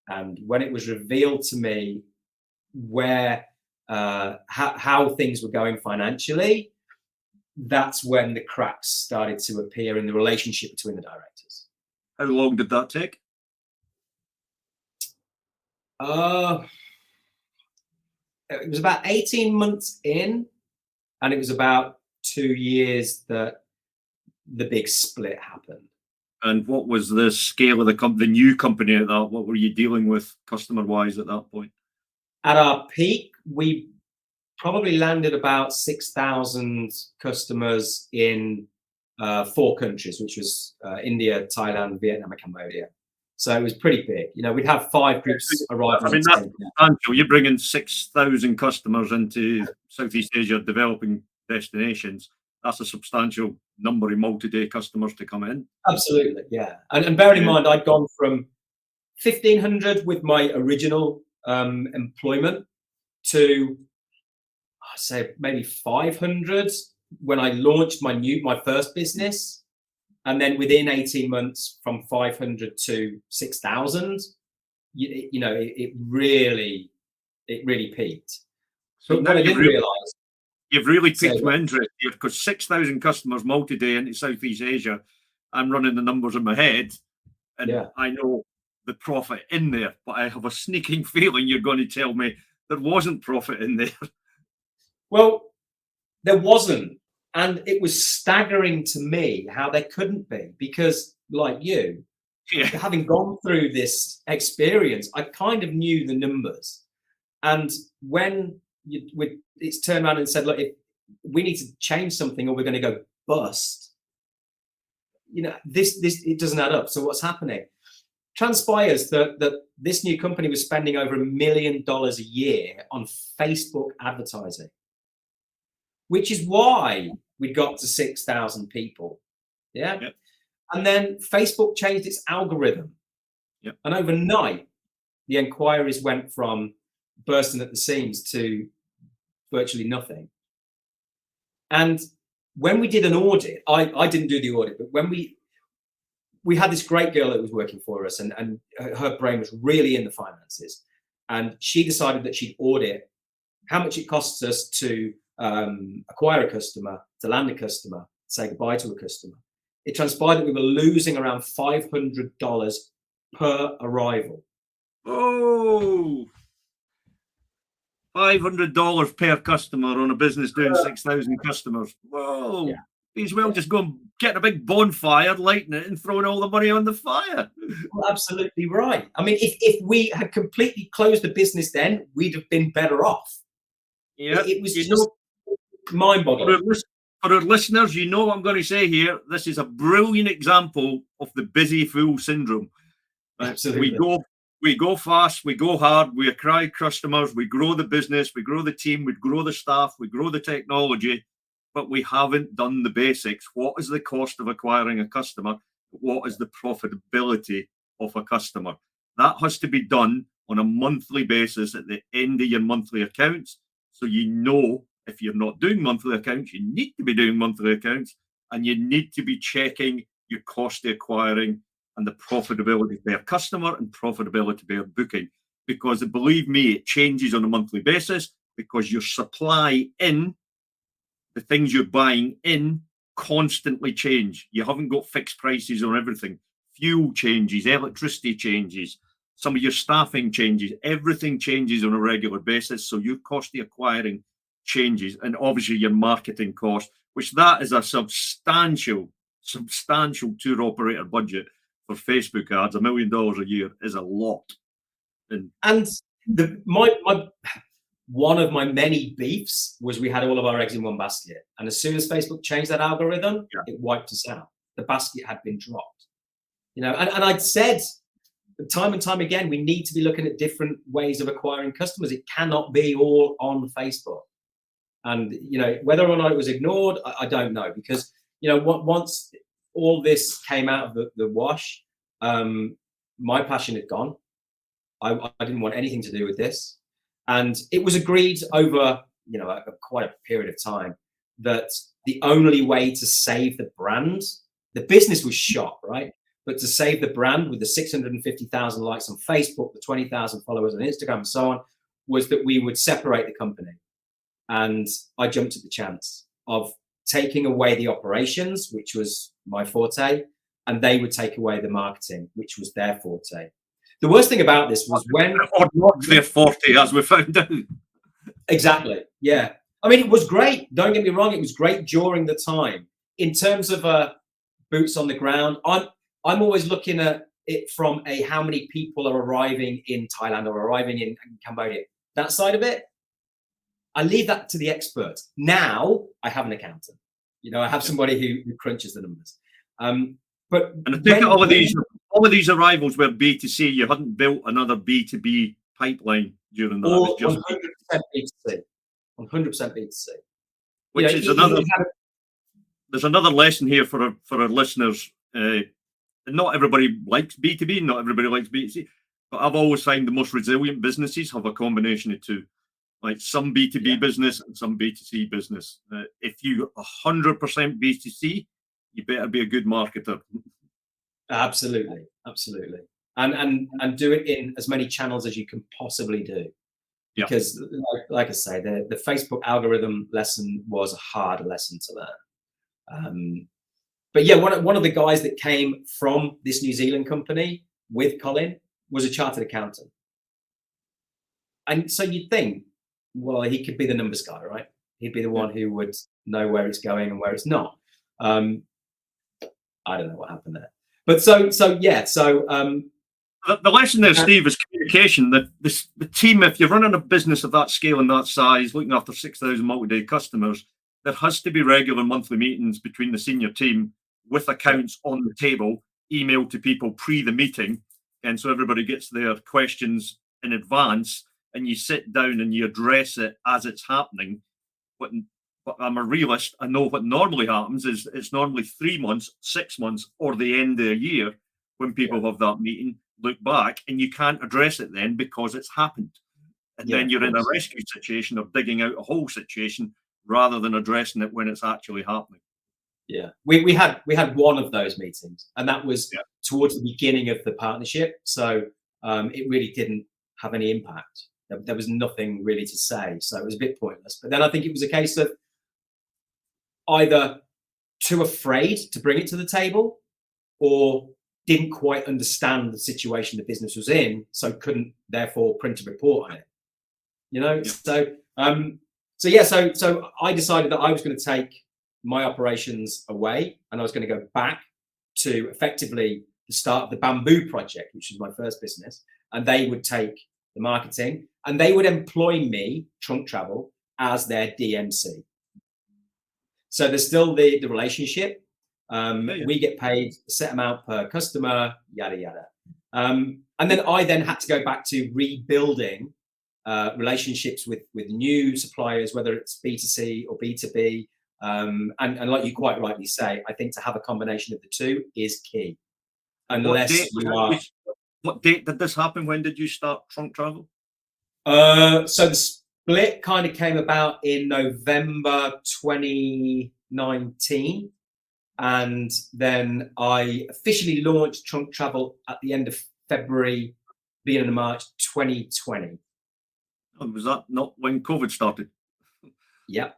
And when it was revealed to me how things were going financially, that's when the cracks started to appear in the relationship between the directors. How long did that take? It was about 18 months in, and it was about 2 years that the big split happened. And what was the scale of the new company at that? What were you dealing with customer-wise at that point? At our peak, we probably landed about 6,000 customers in 4 countries, which was India, Thailand, Vietnam, and Cambodia. So it was pretty big. We'd have 5 groups arrive. I mean, that's substantial. You're bringing 6,000 customers into Southeast Asia developing destinations. That's a substantial number of multi-day customers to come in. Absolutely, yeah. And bearing in mind, I'd gone from 1,500 with my original employment to, I'd say, maybe 500 when I launched my first business. And then within 18 months, from 500 to 6,000, it really peaked. So what I didn't realize. You've really piqued my interest here, because 6,000 customers multi-day into Southeast Asia, I'm running the numbers in my head, and I know the profit in there, but I have a sneaking feeling you're going to tell me there wasn't profit in there. Well, there wasn't. And it was staggering to me how there couldn't be, because like you, having gone through this experience, I kind of knew the numbers. And when it's turned around and said, look, if we need to change something or we're going to go bust, this it doesn't add up. So what's happening? Transpires that this new company was spending over $1 million a year on Facebook advertising, which is why we got to 6,000 people. Yeah. Yep. And then Facebook changed its algorithm. Yep. And overnight, the inquiries went from bursting at the seams to virtually nothing. And when we did an audit, I didn't do the audit, but when we had this great girl that was working for us, and her brain was really in the finances. And she decided that she'd audit how much it costs us to acquire a customer, to land a customer, say goodbye to a customer. It transpired that we were losing around $500 per arrival. Oh, $500 per customer on a business doing 6,000 customers. Whoa. Yeah. He's well just going getting a big bonfire, lighting it, and throwing all the money on the fire. Well, absolutely right. I mean, if we had completely closed the business then, we'd have been better off. Yeah, It was just mind-boggling. For our listeners, you know what I'm going to say here. This is a brilliant example of the busy fool syndrome. Absolutely. We go fast, we go hard, we acquire customers, we grow the business, we grow the team, we grow the staff, we grow the technology, but we haven't done the basics. What is the cost of acquiring a customer? What is the profitability of a customer? That has to be done on a monthly basis at the end of your monthly accounts. So you know, if you're not doing monthly accounts, you need to be doing monthly accounts, and you need to be checking your cost of acquiring and the profitability per customer and profitability per booking. Because believe me, it changes on a monthly basis, because your supply in, the things you're buying in, constantly change. You haven't got fixed prices on everything. Fuel changes, electricity changes, some of your staffing changes, everything changes on a regular basis. So your cost of acquiring changes, and obviously your marketing cost, which that is a substantial tour operator budget for Facebook ads. $1 million a year is a lot. And one of my many beefs was we had all of our eggs in one basket. And as soon as Facebook changed that algorithm, it wiped us out. The basket had been dropped. And I'd said time and time again, we need to be looking at different ways of acquiring customers. It cannot be all on Facebook. And, whether or not it was ignored, I don't know. Because, once all this came out of the wash, my passion had gone. I didn't want anything to do with this. And it was agreed over, quite a period of time, that the only way to save the brand, the business was shot, right? But to save the brand with the 650,000 likes on Facebook, the 20,000 followers on Instagram, and so on, was that we would separate the company. And I jumped at the chance of taking away the operations, which was my forte, and they would take away the marketing, which was their forte. The worst thing about this was when... Or not their forte, as we found out. Exactly, yeah. I mean, it was great. Don't get me wrong. It was great during the time. In terms of boots on the ground, I'm always looking at it from how many people are arriving in Thailand or arriving in Cambodia. That side of it, I leave that to the experts. Now I have an accountant. I have somebody who crunches the numbers. But I think all of these arrivals were B2C. You hadn't built another B2B pipeline during that. All 100% B2C. 100% B2C. Which is another. There's another lesson here for our listeners. Not everybody likes B2B. Not everybody likes B2C. But I've always found the most resilient businesses have a combination of two. Like some B2B business and some B2C business. If you're 100% B2C, you better be a good marketer. Absolutely. And do it in as many channels as you can possibly do. Because, like I say, the Facebook algorithm lesson was a hard lesson to learn. But yeah, one of the guys that came from this New Zealand company with Colin was a chartered accountant. And so you'd think, well, he could be the numbers guy, right? He'd be the one who would know where it's going and where it's not. I don't know what happened there. But the lesson there, Steve, is communication. The team, if you're running a business of that scale and that size, looking after 6,000 multi-day customers, there has to be regular monthly meetings between the senior team with accounts on the table, emailed to people pre the meeting, and so everybody gets their questions in advance, and you sit down and you address it as it's happening. But I'm a realist. I know what normally happens is it's normally 3 months, 6 months, or the end of the year when people have that meeting, look back, and you can't address it then because it's happened. And then you're in a rescue situation or digging out a whole situation rather than addressing it when it's actually happening. Yeah, we had one of those meetings, and that was towards the beginning of the partnership. So it really didn't have any impact. There was nothing really to say, so it was a bit pointless. But then I think it was a case of either too afraid to bring it to the table, or didn't quite understand the situation the business was in, so couldn't therefore print a report on it. You know, so I decided that I was going to take my operations away, and I was going to go back to effectively the start of the Bamboo Project, which was my first business, and they would take the marketing and they would employ me, Trunk Travel, as their DMC. So there's still the relationship. We get paid a set amount per customer, yada yada. And then I had to go back to rebuilding relationships with new suppliers, whether it's B2C or B2B. And like you quite rightly say, I think to have a combination of the two is key. Unless what date did this happen? When did you start Trunk Travel? So the split kind of came about in November 2019. And then I officially launched Trunk Travel at the end of February, beginning of March 2020. Oh, was that not when COVID started? Yeah.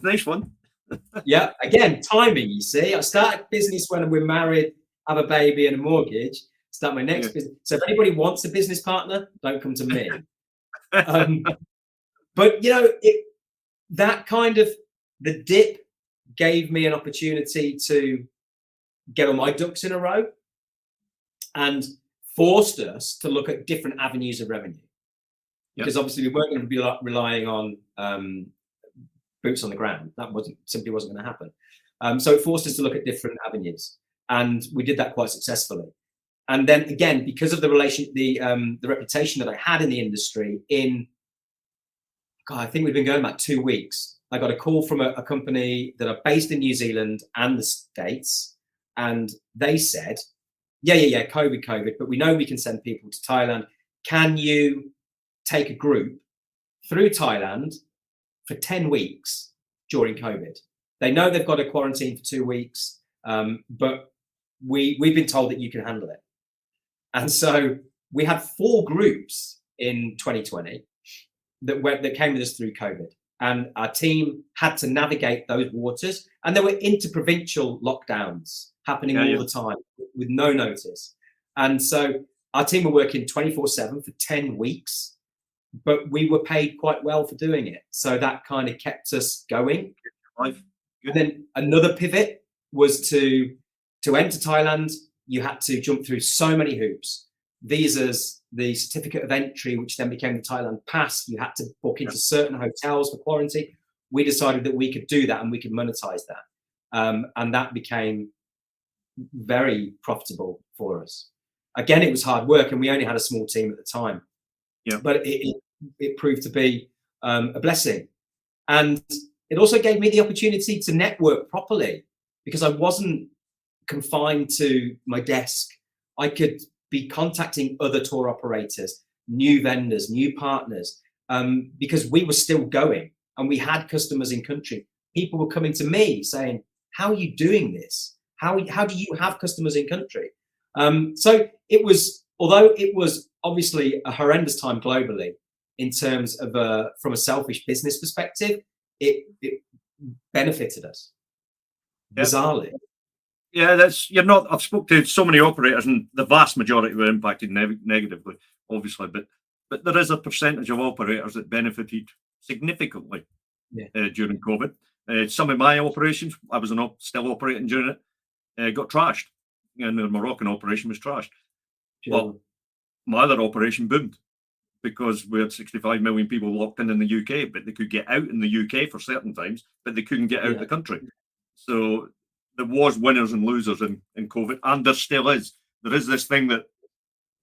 Nice one. Yeah. Again, timing, you see. I started business when we're married, have a baby and a mortgage, start my next business. So if anybody wants a business partner, don't come to me. But, you know, that kind of, the dip gave me an opportunity to get all my ducks in a row and forced us to look at different avenues of revenue. Because obviously we weren't going to be relying on boots on the ground. That simply wasn't going to happen. So it forced us to look at different avenues, and we did that quite successfully. And then again, because of the reputation that I had in the industry, I think we've been going about 2 weeks. I got a call from a company that are based in New Zealand and the States, and they said, yeah, COVID, but we know we can send people to Thailand. Can you take a group through Thailand for 10 weeks during COVID? They know they've got to quarantine for 2 weeks, but we've been told that you can handle it. And so we had 4 groups in 2020 that came with us through COVID. And our team had to navigate those waters, and there were interprovincial lockdowns happening all the time with no notice. And so our team were working 24/7 for 10 weeks, but we were paid quite well for doing it. So that kind of kept us going. And then another pivot was to enter Thailand. You had to jump through so many hoops, visas, the certificate of entry, which then became the Thailand pass. You had to book into certain hotels for quarantine. We decided that we could do that and we could monetize that. And that became very profitable for us. Again, it was hard work, and we only had a small team at the time. Yeah. But it proved to be a blessing. And it also gave me the opportunity to network properly, because I wasn't confined to my desk. I could be contacting other tour operators, new vendors, new partners, because we were still going and we had customers in country. People were coming to me saying, how are you doing this? How do you have customers in country? So it was, although it was obviously a horrendous time globally in terms of from a selfish business perspective, it benefited us bizarrely. Yeah, I've spoken to so many operators, and the vast majority were impacted negatively, obviously, but there is a percentage of operators that benefited significantly during COVID. Some of my operations, I was still operating during it, got trashed, and the Moroccan operation was trashed. Sure. Well, my other operation boomed because we had 65 million people locked in the UK, but they could get out in the UK for certain times, but they couldn't get out of the country. So there was winners and losers in COVID, and there still is. There is this thing that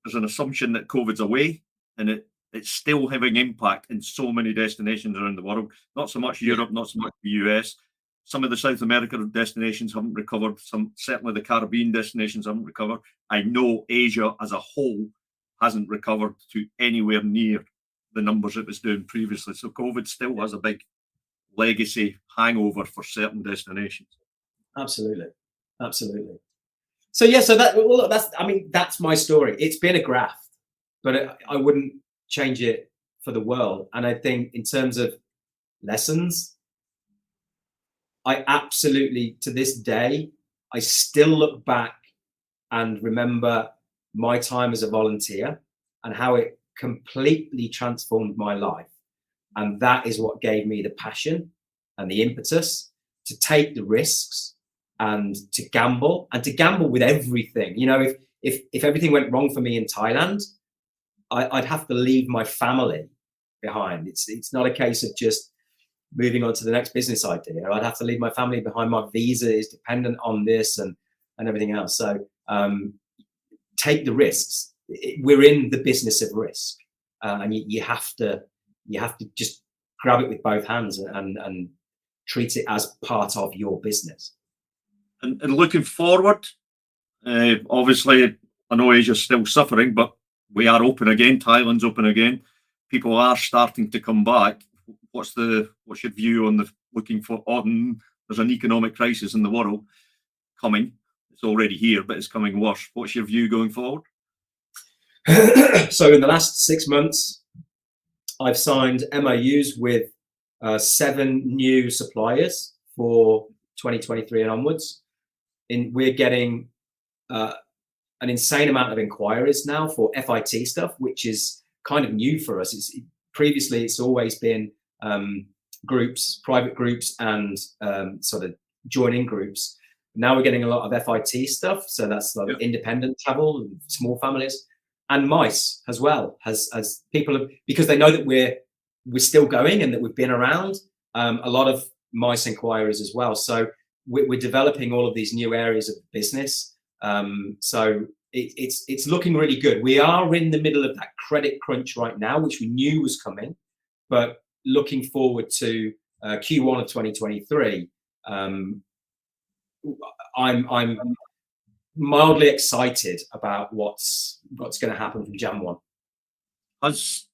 there's an assumption that COVID's away, and it's still having impact in so many destinations around the world. Not so much Europe, not so much the US. Some of the South American destinations haven't recovered. Certainly the Caribbean destinations haven't recovered. I know Asia as a whole hasn't recovered to anywhere near the numbers it was doing previously. So COVID still has a big legacy hangover for certain destinations. Absolutely. So yeah, that's my story. It's been a graft, but I wouldn't change it for the world. And I think in terms of lessons, I absolutely, to this day, I still look back and remember my time as a volunteer and how it completely transformed my life. And that is what gave me the passion and the impetus to take the risks and to gamble with everything. You know, if everything went wrong for me in Thailand, I'd have to leave my family behind. It's not a case of just moving on to the next business idea. I'd have to leave my family behind. My visa is dependent on this and everything else. So take the risks. We're in the business of risk, and you have to just grab it with both hands and treat it as part of your business. And looking forward, obviously, I know Asia's still suffering, but we are open again. Thailand's open again. People are starting to come back. What's your view on there's an economic crisis in the world coming. It's already here, but it's coming worse. What's your view going forward? So in the last 6 months, I've signed MOUs with 7 new suppliers for 2023 and onwards. We're getting an insane amount of inquiries now for FIT stuff, which is kind of new for us. Previously, it's always been groups, private groups, and sort of join-in groups. Now we're getting a lot of FIT stuff, so that's like independent travel, small families, and MICE as well. As people because they know that we're still going and that we've been around. A lot of MICE inquiries as well. So we're developing all of these new areas of business. So it's looking really good. We are in the middle of that credit crunch right now, which we knew was coming, but looking forward to Q1 of 2023. I'm mildly excited about what's going to happen from Jan 1. Has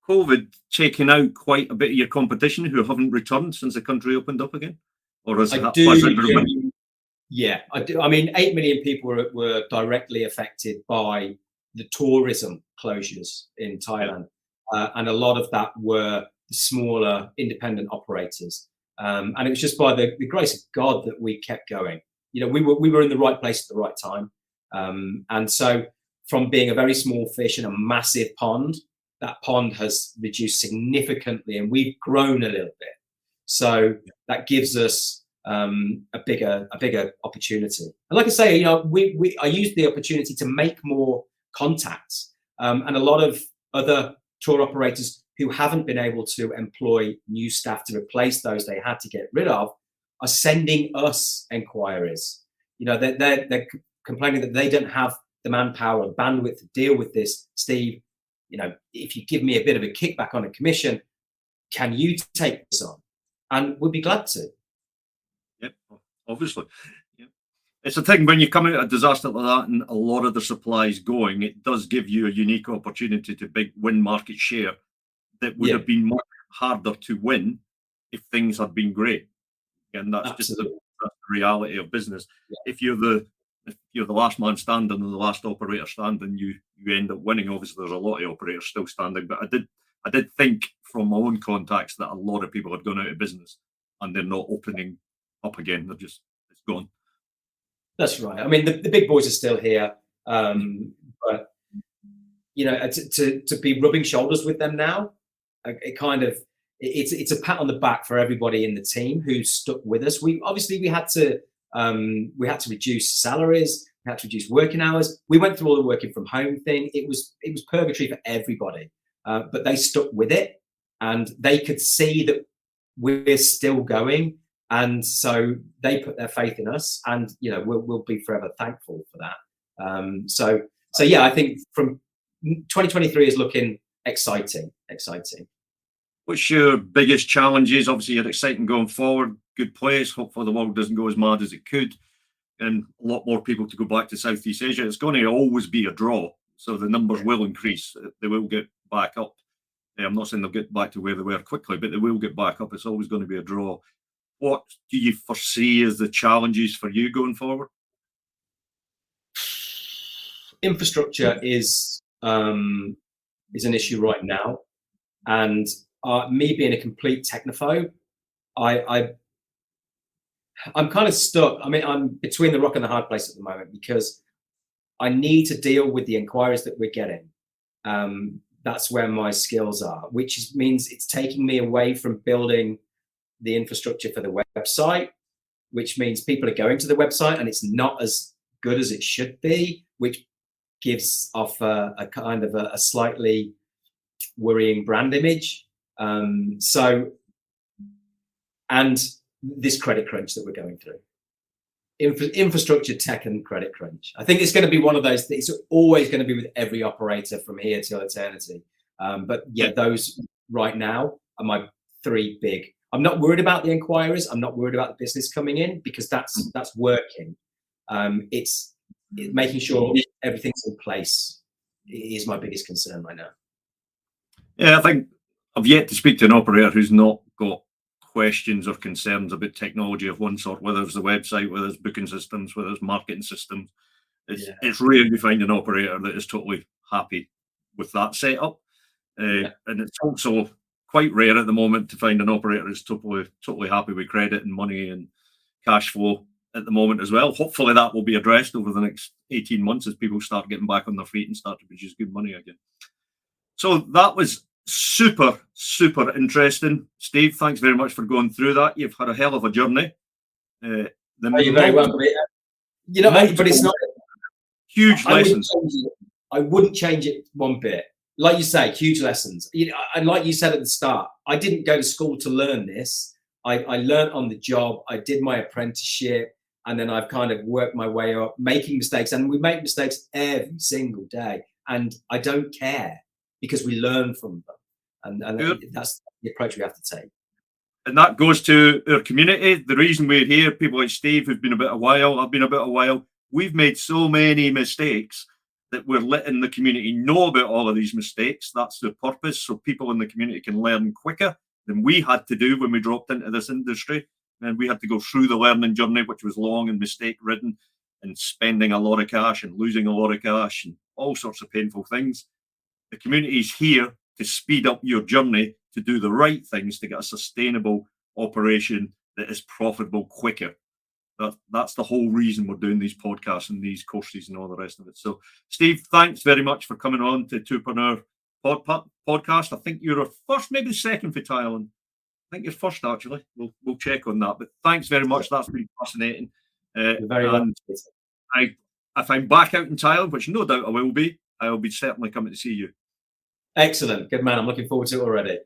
COVID taken out quite a bit of your competition who haven't returned since the country opened up again? Or has I do. Yeah, I do. I mean, 8 million people were directly affected by the tourism closures in Thailand. And a lot of that were the smaller independent operators. And it was just by the grace of God that we kept going. You know, we were in the right place at the right time. And so from being a very small fish in a massive pond, that pond has reduced significantly and we've grown a little bit. So that gives us a bigger opportunity. And like I say, you know, I used the opportunity to make more contacts, and a lot of other tour operators who haven't been able to employ new staff to replace those they had to get rid of are sending us inquiries. You know, they're complaining that they don't have the manpower or bandwidth to deal with this. Steve, you know, if you give me a bit of a kickback on a commission, can you take this on? And we'd be glad to. Yep, obviously. Yep. It's a thing when you come out of a disaster like that and a lot of the supplies going, it does give you a unique opportunity to win market share that would have been much harder to win if things had been great. And that's just the reality of business. Yeah. If you're the last man standing and the last operator standing, you end up winning. Obviously, there's a lot of operators still standing, but I did think from my own contacts that a lot of people had gone out of business and they're not opening up again. It's gone. That's right. I mean, the big boys are still here, but you know, to be rubbing shoulders with them now, it's a pat on the back for everybody in the team who stuck with us. We had to reduce salaries, we had to reduce working hours. We went through all the working from home thing. It was purgatory for everybody, but they stuck with it, and they could see that we're still going. And so they put their faith in us, and we'll be forever thankful for that. So yeah, I think from 2023 is looking exciting. What's your biggest challenges? Obviously, you're exciting going forward. Good place. Hopefully, the world doesn't go as mad as it could, and a lot more people to go back to Southeast Asia. It's going to always be a draw, so the numbers will increase. They will get back up. I'm not saying they'll get back to where they were quickly, but they will get back up. It's always going to be a draw. What do you foresee as the challenges for you going forward? Infrastructure is an issue right now, and me being a complete technophobe, I'm kind of stuck. I mean, I'm between the rock and the hard place at the moment, because I need to deal with the inquiries that we're getting. That's where my skills are, which means it's taking me away from building the infrastructure for the website, which means people are going to the website and it's not as good as it should be, which gives off a kind of a slightly worrying brand image. And this credit crunch that we're going through. Infrastructure, tech, and credit crunch. I think it's going to be one of those things. It's always going to be with every operator from here till eternity. But yeah, those right now are my three big. I'm not worried about the inquiries. I'm not worried about the business coming in, because that's working. It's making sure everything's in place is my biggest concern right now. Yeah, I think I've yet to speak to an operator who's not got questions or concerns about technology of one sort, whether it's the website, whether it's booking systems, whether it's marketing systems. It's rare you find an operator that is totally happy with that setup. And it's also quite rare at the moment to find an operator that's totally happy with credit and money and cash flow at the moment as well. Hopefully that will be addressed over the next 18 months as people start getting back on their feet and start to produce good money again. So that was super interesting. Steve, thanks very much for going through that. You've had a hell of a journey. You're very welcome. But it's not huge lessons. I wouldn't change it one bit. Like you say, huge lessons. And like you said at the start, I didn't go to school to learn this. I learned on the job. I did my apprenticeship, and then I've kind of worked my way up, making mistakes. And we make mistakes every single day. And I don't care, because we learn from them. And that's the approach we have to take. And that goes to our community. The reason we're here, people like Steve, who've been a bit a while, I've been a bit a while, we've made so many mistakes that we're letting the community know about all of these mistakes. That's the purpose, so people in the community can learn quicker than we had to do when we dropped into this industry. And we had to go through the learning journey, which was long and mistake-ridden, and spending a lot of cash and losing a lot of cash and all sorts of painful things. The community is here to speed up your journey to do the right things to get a sustainable operation that is profitable quicker. That's the whole reason we're doing these podcasts and these courses and all the rest of it. So, Steve, thanks very much for coming on to Tourpreneur podcast. I think you're our first, maybe second for Thailand. I think you're first, actually. We'll check on that. But thanks very much. That's been fascinating. You're very welcome. If I'm back out in Thailand, which no doubt I will be certainly coming to see you. Excellent. Good man. I'm looking forward to it already.